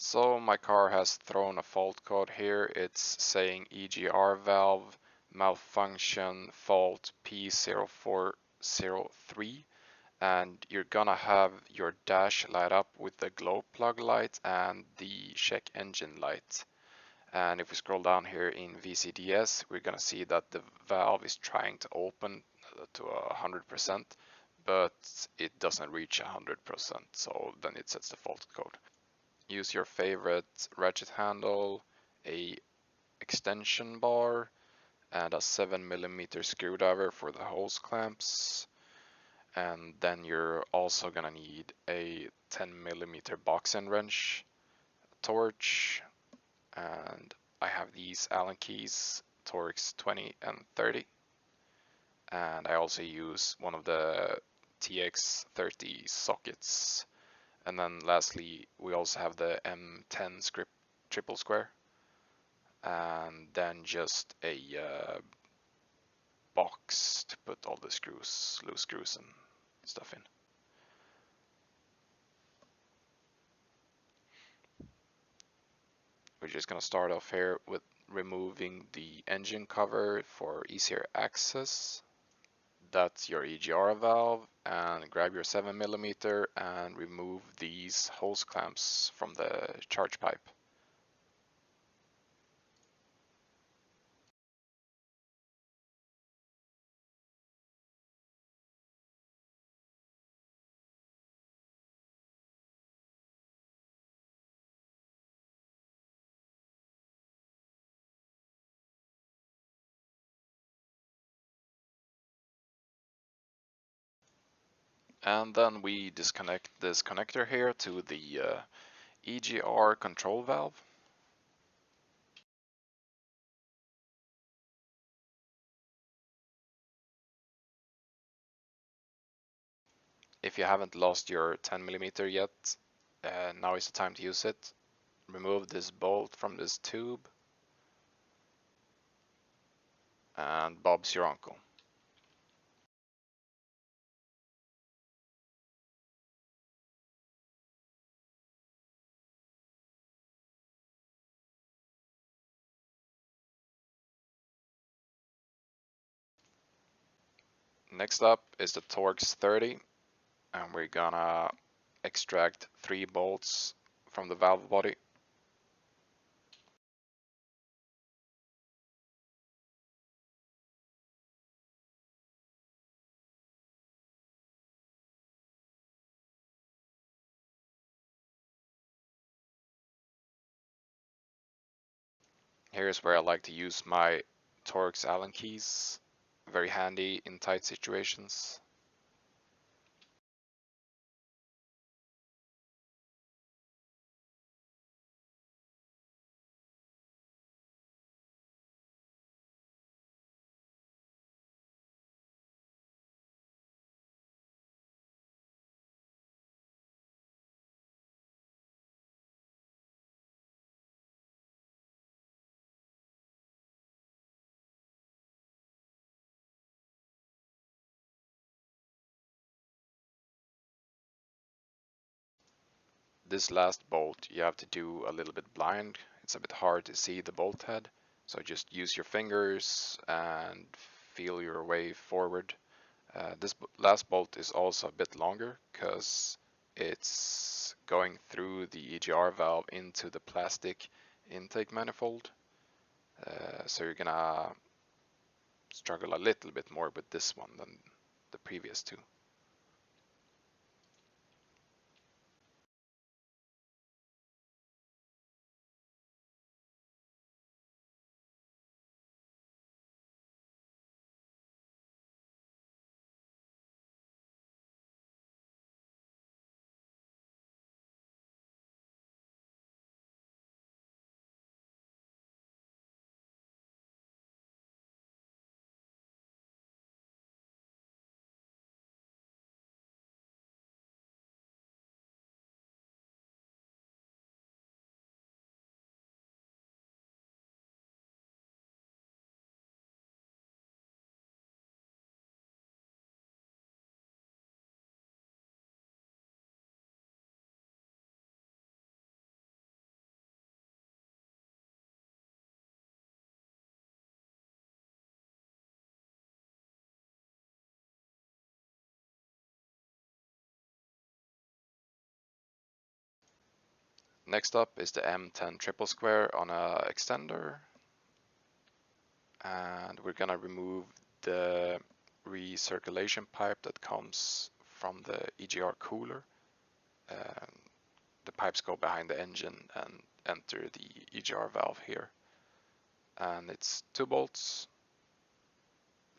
So my car has thrown a fault code here. It's saying EGR valve malfunction fault P0403, and you're gonna have your dash light up with the glow plug light and the check engine light. And if we scroll down here in VCDS, we're gonna see that the valve is trying to open to 100%, but it doesn't reach 100%, so then it sets the fault code. Use your favorite ratchet handle, a extension bar, and a 7mm screwdriver for the hose clamps. And then you're also gonna need a 10mm box end wrench, torch, and I have these Allen keys, Torx 20 and 30. And I also use one of the TX30 sockets. And then lastly, we also have the M10 script triple square. And then just a box to put all the screws, loose screws and stuff in. We're just gonna start off here with removing the engine cover for easier access. That's your EGR valve, and grab your 7mm and remove these hose clamps from the charge pipe. And then we disconnect this connector here to the EGR control valve. If you haven't lost your 10mm yet, now is the time to use it. Remove this bolt from this tube, and Bob's your uncle. Next up is the Torx 30, and we're gonna extract 3 bolts from the valve body. Here's where I like to use my Torx Allen keys, very handy in tight situations. This last bolt you have to do a little bit blind. It's a bit hard to see the bolt head, so just use your fingers and feel your way forward. This last bolt is also a bit longer because it's going through the EGR valve into the plastic intake manifold. So you're gonna struggle a little bit more with this one than the previous two. Next up is the M10 triple square on a extender, and we're gonna remove the recirculation pipe that comes from the EGR cooler. The pipes go behind the engine and enter the EGR valve here, and it's 2 bolts.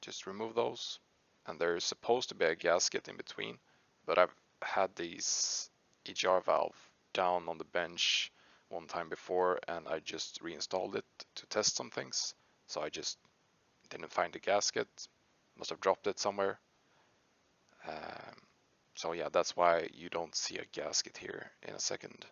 Just remove those, and there's supposed to be a gasket in between, but I've had these EGR valve down on the bench one time before, and I just reinstalled it to test some things, so I just didn't find the gasket, must have dropped it somewhere. So yeah, that's why you don't see a gasket here in a second.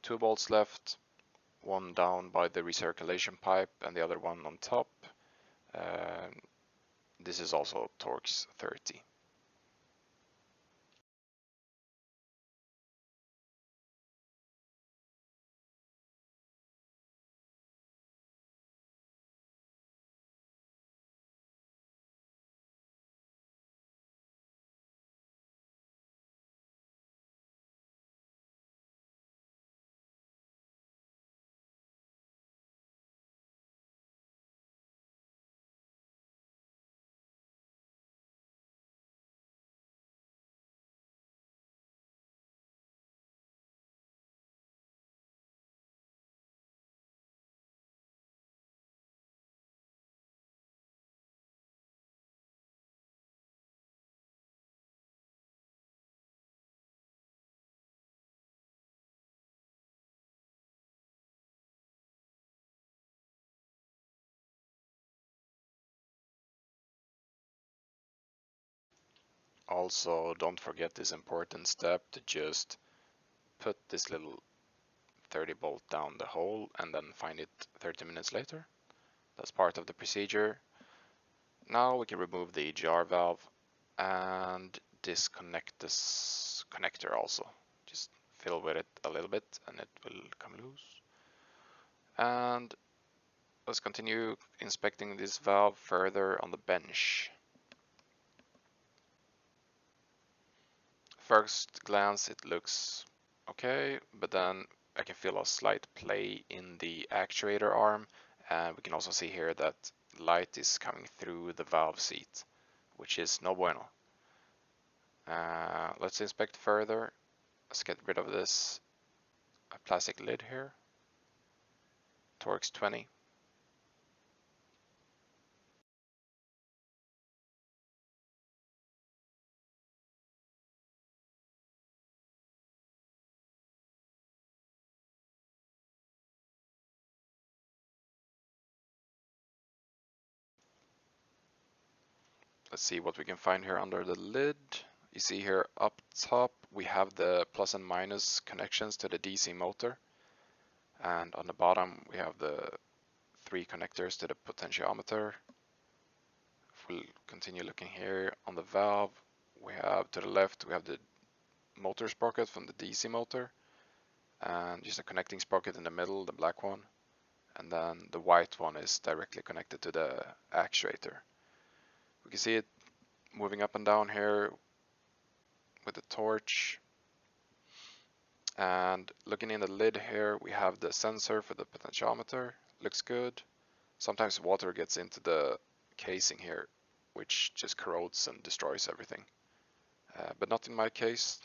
Two bolts left, one down by the recirculation pipe and the other one on top. This is also Torx 30. Also, don't forget this important step to just put this little 30 bolt down the hole and then find it 30 minutes later. That's part of the procedure. Now we can remove the EGR valve and disconnect this connector also. Just fiddle with it a little bit and it will come loose. And let's continue inspecting this valve further on the bench. First glance it looks okay, but then I can feel a slight play in the actuator arm, and we can also see here that light is coming through the valve seat, which is no bueno. Let's inspect further. Let's get rid of this plastic lid here. Torx 20. Let's see what we can find here under the lid. You see here up top we have the plus and minus connections to the DC motor, and on the bottom we have the 3 connectors to the potentiometer. If we'll continue looking here on the valve, we have to the left we have the motor sprocket from the DC motor, and just a connecting sprocket in the middle, the black one, and then the white one is directly connected to the actuator. We can see it moving up and down here with the torch. And looking in the lid here, we have the sensor for the potentiometer. Looks good. Sometimes water gets into the casing here, which just corrodes and destroys everything. But not in my case.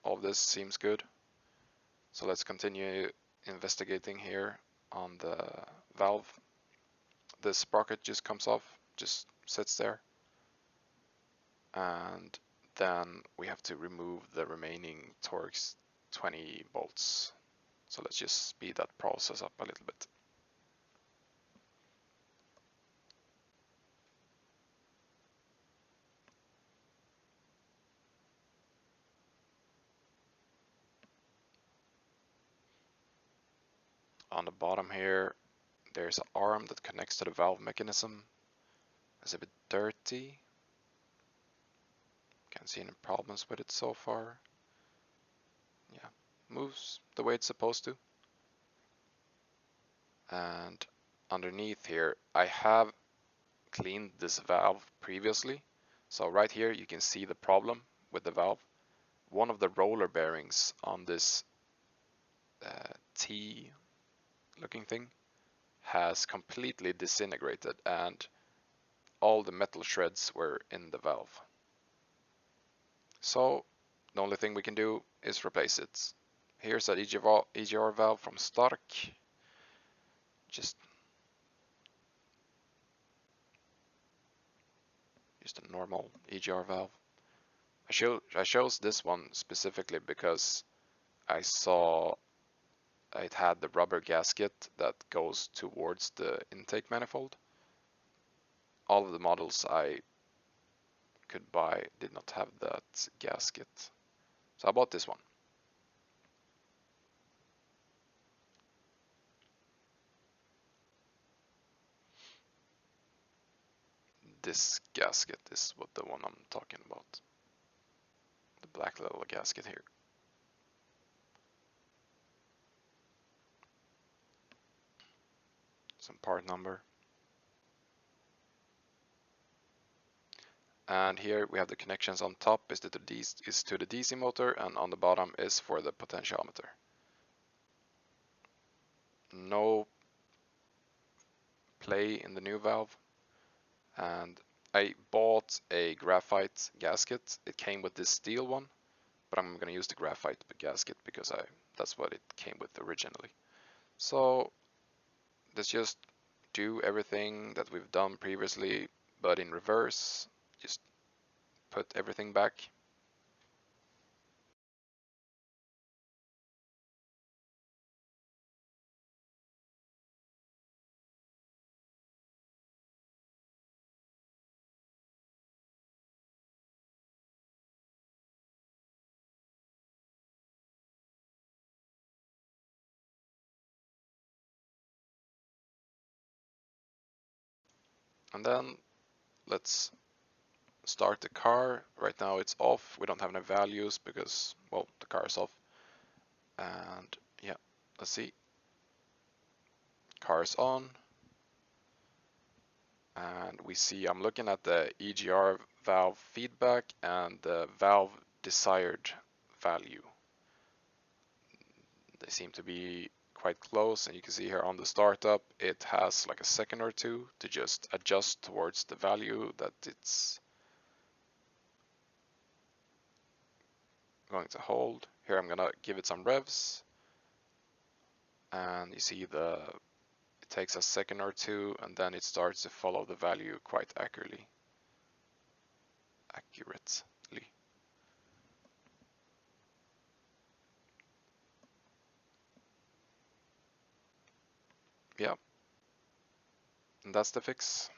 All of this seems good. So let's continue investigating here on the valve. The sprocket just comes off, just sits there. And then we have to remove the remaining Torx 20 bolts. So let's just speed that process up a little bit. On the bottom here, there's an arm that connects to the valve mechanism. It's a bit dirty. Can't see any problems with it so far. Yeah, moves the way it's supposed to. And underneath here, I have cleaned this valve previously. So right here you can see the problem with the valve. One of the roller bearings on this T looking thing has completely disintegrated and all the metal shreds were in the valve. So the only thing we can do is replace it. Here's an EGR valve from Stark. Just a normal EGR valve. I chose this one specifically because I saw it had the rubber gasket that goes towards the intake manifold. All of the models I could buy did not have that gasket. So I bought this one. This gasket is what the one I'm talking about. The black little gasket here. Some part number. And here we have the connections. On top is to the DC motor, and on the bottom is for the potentiometer. No play in the new valve. And I bought a graphite gasket. It came with this steel one, but I'm gonna use the graphite gasket because that's what it came with originally. So let's just do everything that we've done previously, but in reverse. Just put everything back. And then let's start the car. Right now it's off. We don't have any values because, well, the car is off. And yeah, let's see. Car is on. And we see I'm looking at the EGR valve feedback and the valve desired value. They seem to be quite close, and you can see here on the startup it has like a second or two to just adjust towards the value that it's going to hold. Here I'm gonna give it some revs, and you see it takes a second or two, and then it starts to follow the value quite accurately. Yeah, and that's the fix.